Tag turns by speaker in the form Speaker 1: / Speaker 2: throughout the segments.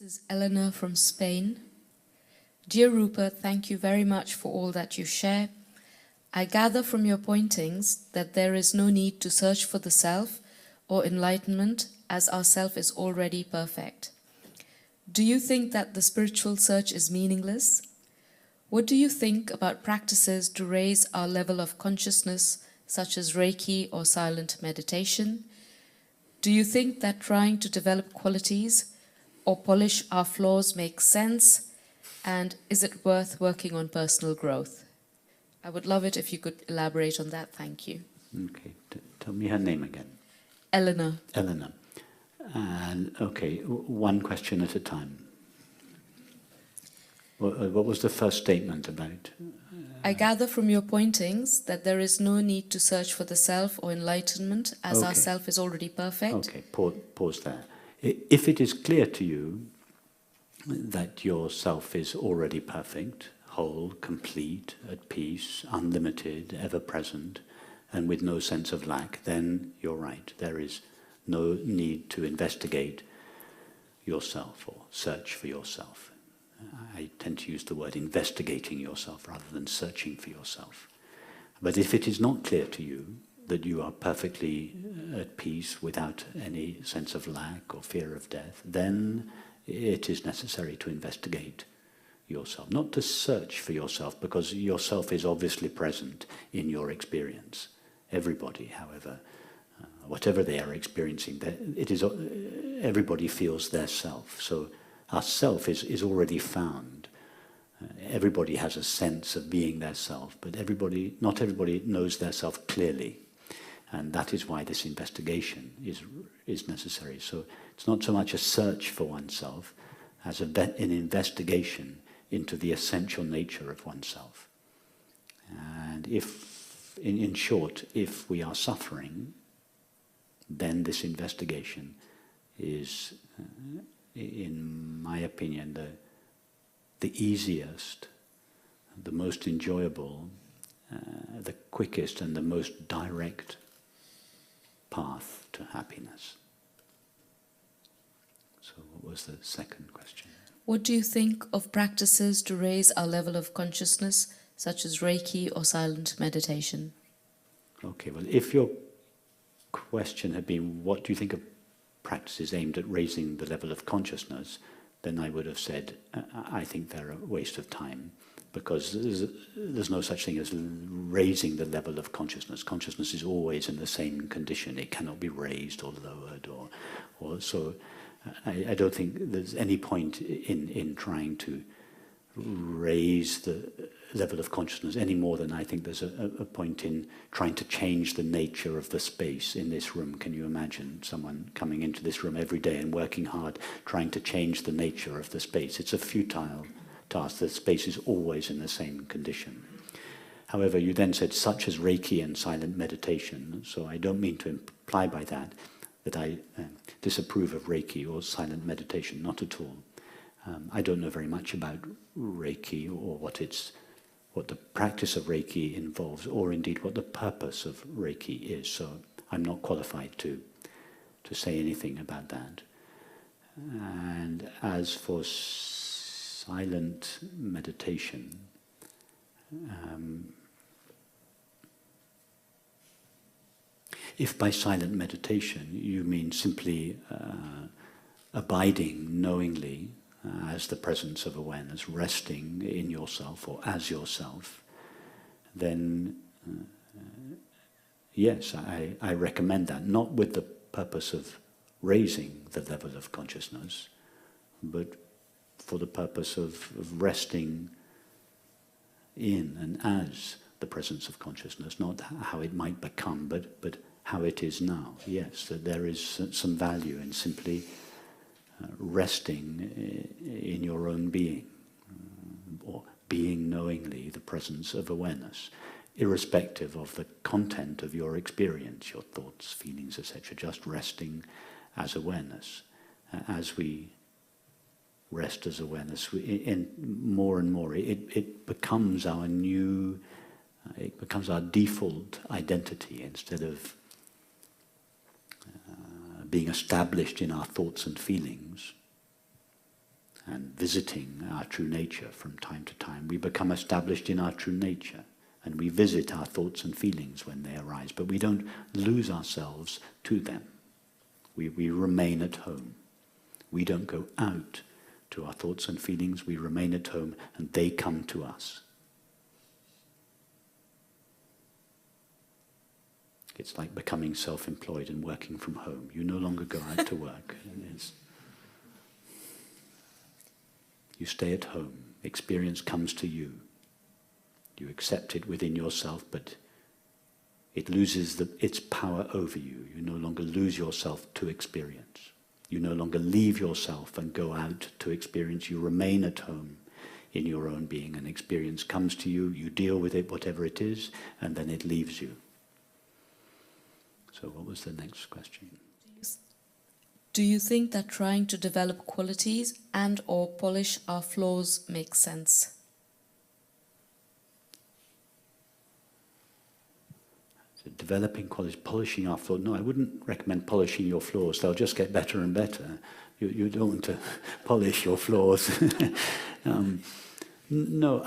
Speaker 1: This is Eleanor from Spain. Dear Rupert, thank you very much for all that you share. I gather from your pointings that there is no need to search for the self or enlightenment, as our self is already perfect. Do you think that the spiritual search is meaningless? What do you think about practices to raise our level of consciousness, such as Reiki or silent meditation? Do you think that trying to develop qualities or polish our flaws makes sense? And is it worth working on personal growth? I would love it if you could elaborate on that. Thank you.
Speaker 2: Okay, tell me her name again.
Speaker 1: Eleanor.
Speaker 2: Eleanor. And okay, one question at a time. What was the first statement about?
Speaker 1: I gather from your pointings that there is no need to search for the self or enlightenment, as our self is already perfect.
Speaker 2: Okay, pause there. If it is clear to you that your self is already perfect, whole, complete, at peace, unlimited, ever-present, and with no sense of lack, then you're right. There is no need to investigate yourself or search for yourself. I tend to use the word investigating yourself rather than searching for yourself. But if it is not clear to you that you are perfectly at peace without any sense of lack or fear of death, then it is necessary to investigate yourself, not to search for yourself, because yourself is obviously present in your experience. Everybody, however, whatever they are experiencing, everybody feels their self. So our self is already found. Everybody has a sense of being their self, but not everybody knows their self clearly. And that is why this investigation is necessary. So it's not so much a search for oneself as an investigation into the essential nature of oneself. And if, in short, if we are suffering, then this investigation is, in my opinion, the easiest, the most enjoyable, the quickest and the most direct path to happiness. So what was the second question?
Speaker 1: What do you think of practices to raise our level of consciousness, such as Reiki or silent meditation?
Speaker 2: Okay, well, if your question had been, what do you think of practices aimed at raising the level of consciousness, then I would have said, I think they're a waste of time, because there's no such thing as raising the level of consciousness. Consciousness is always in the same condition. It cannot be raised or lowered, or so. I don't think there's any point in trying to raise the level of consciousness any more than I think there's a point in trying to change the nature of the space in this room. Can you imagine someone coming into this room every day and working hard trying to change the nature of the space? It's a futile task. The space is always in the same condition. However, you then said such as Reiki and silent meditation, so I don't mean to imply by that I disapprove of Reiki or silent meditation, not at all. I don't know very much about Reiki or what the practice of Reiki involves, or indeed what the purpose of Reiki is. So I'm not qualified to say anything about that. And as for silent meditation, if by silent meditation you mean simply abiding knowingly as the presence of awareness, resting in yourself or as yourself, then yes, I recommend that, not with the purpose of raising the level of consciousness, but for the purpose of resting in and as the presence of consciousness, not how it might become, but how it is now. Yes, that there is some value in simply resting in your own being, or being knowingly the presence of awareness, irrespective of the content of your experience, your thoughts, feelings, etc., just resting as awareness. As we rest as awareness, more and more, it becomes our it becomes our default identity instead of being established in our thoughts and feelings. and visiting our true nature from time to time, we become established in our true nature, and we visit our thoughts and feelings when they arise, but we don't lose ourselves to them. We remain at home. We don't go out to our thoughts and feelings, we remain at home, and they come to us. It's like becoming self-employed and working from home. You no longer go out to work. You stay at home. Experience comes to you. You accept it within yourself, but it loses its power over you. You no longer lose yourself to experience. You no longer leave yourself and go out to experience. You remain at home in your own being, and experience comes to you. You deal with it, whatever it is, and then it leaves you. So what was the next question?
Speaker 1: Do you think that trying to develop qualities and or polish our flaws makes sense?
Speaker 2: So developing qualities, polishing our flaws. No, I wouldn't recommend polishing your flaws. They'll just get better and better. You don't want to polish your flaws. No,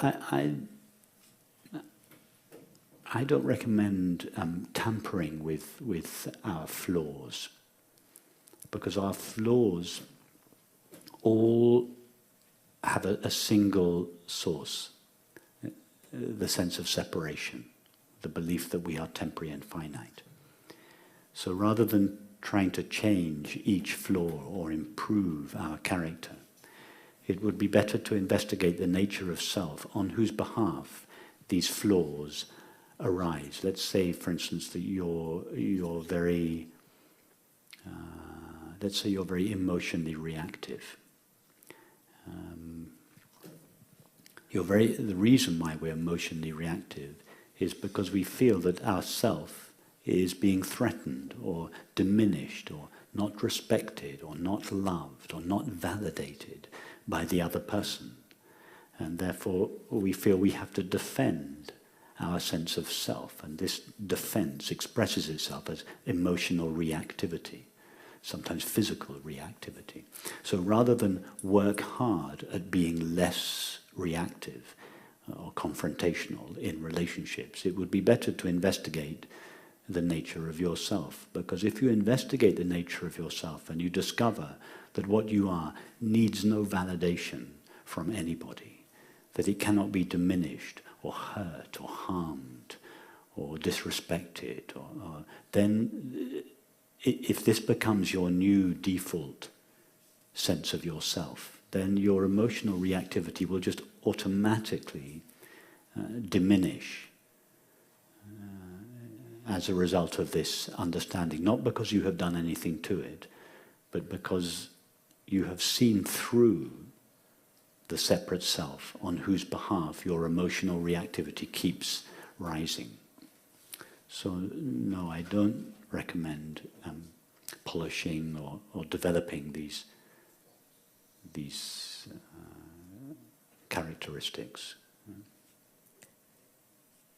Speaker 2: I don't recommend tampering with our flaws, because our flaws all have a single source, the sense of separation, the belief that we are temporary and finite. So rather than trying to change each flaw or improve our character, it would be better to investigate the nature of self on whose behalf these flaws arise. Let's say, for instance, that you're very emotionally reactive. The reason why we're emotionally reactive is because we feel that our self is being threatened or diminished or not respected or not loved or not validated by the other person. And therefore we feel we have to defend our sense of self, and this defense expresses itself as emotional reactivity, sometimes physical reactivity. So rather than work hard at being less reactive or confrontational in relationships, it would be better to investigate the nature of yourself. Because if you investigate the nature of yourself and you discover that what you are needs no validation from anybody, that it cannot be diminished or hurt or harmed or disrespected, then if this becomes your new default sense of yourself, then your emotional reactivity will just automatically diminish as a result of this understanding, not because you have done anything to it, but because you have seen through the separate self on whose behalf your emotional reactivity keeps rising. So no, I don't recommend polishing or developing these characteristics.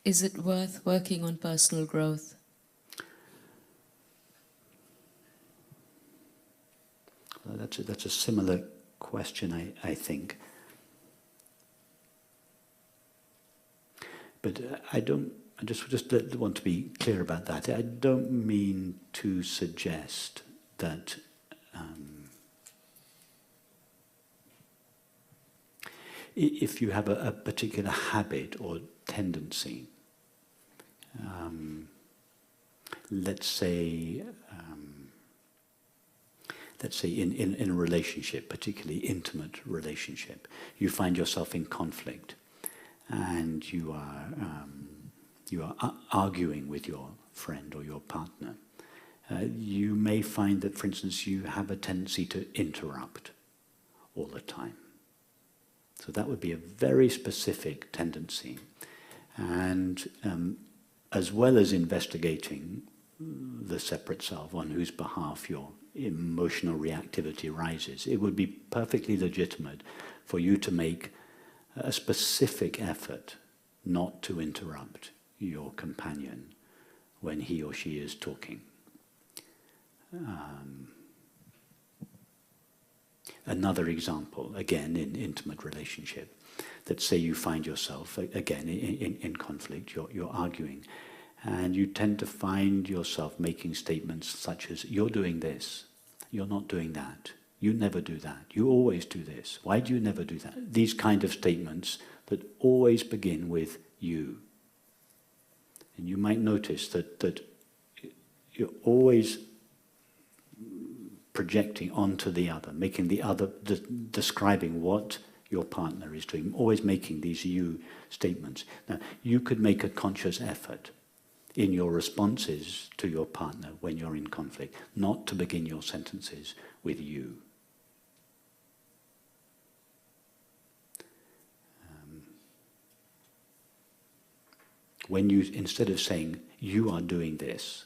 Speaker 1: Is it worth working on personal growth?
Speaker 2: Well, that's a similar question, I think. But I just want to be clear about that. I don't mean to suggest that if you have a particular habit or tendency, let's say in a relationship, particularly intimate relationship, you find yourself in conflict, and you are arguing with your friend or your partner. You may find that, for instance, you have a tendency to interrupt all the time. So that would be a very specific tendency. And as well as investigating the separate self on whose behalf your emotional reactivity rises, it would be perfectly legitimate for you to make a specific effort not to interrupt your companion when he or she is talking. Another example, again in intimate relationship, that say you find yourself, again in conflict, you're arguing, and you tend to find yourself making statements such as, you're doing this, you're not doing that, you never do that, you always do this, why do you never do that? These kind of statements that always begin with you. And you might notice that you're always projecting onto the other, making the other, describing what your partner is doing, always making these you statements. Now, you could make a conscious effort in your responses to your partner when you're in conflict, not to begin your sentences with you. When you, instead of saying, you are doing this,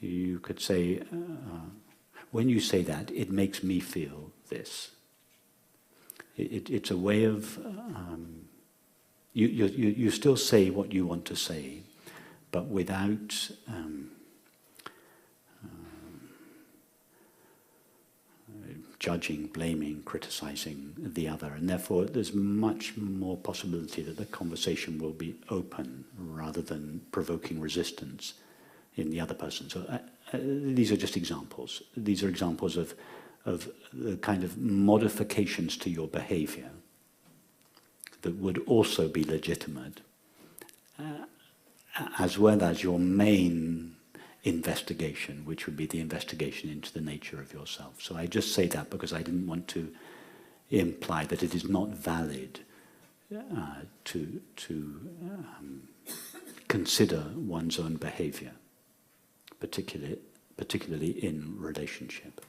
Speaker 2: you could say, when you say that, it makes me feel this. It's a way of, you still say what you want to say, but without judging, blaming, criticizing the other. And therefore, there's much more possibility that the conversation will be open rather than provoking resistance in the other person. So these are just examples. These are examples of the kind of modifications to your behavior that would also be legitimate, as well as your main investigation, which would be the investigation into the nature of yourself. So I just say that because I didn't want to imply that it is not valid to consider one's own behavior, particularly in relationship.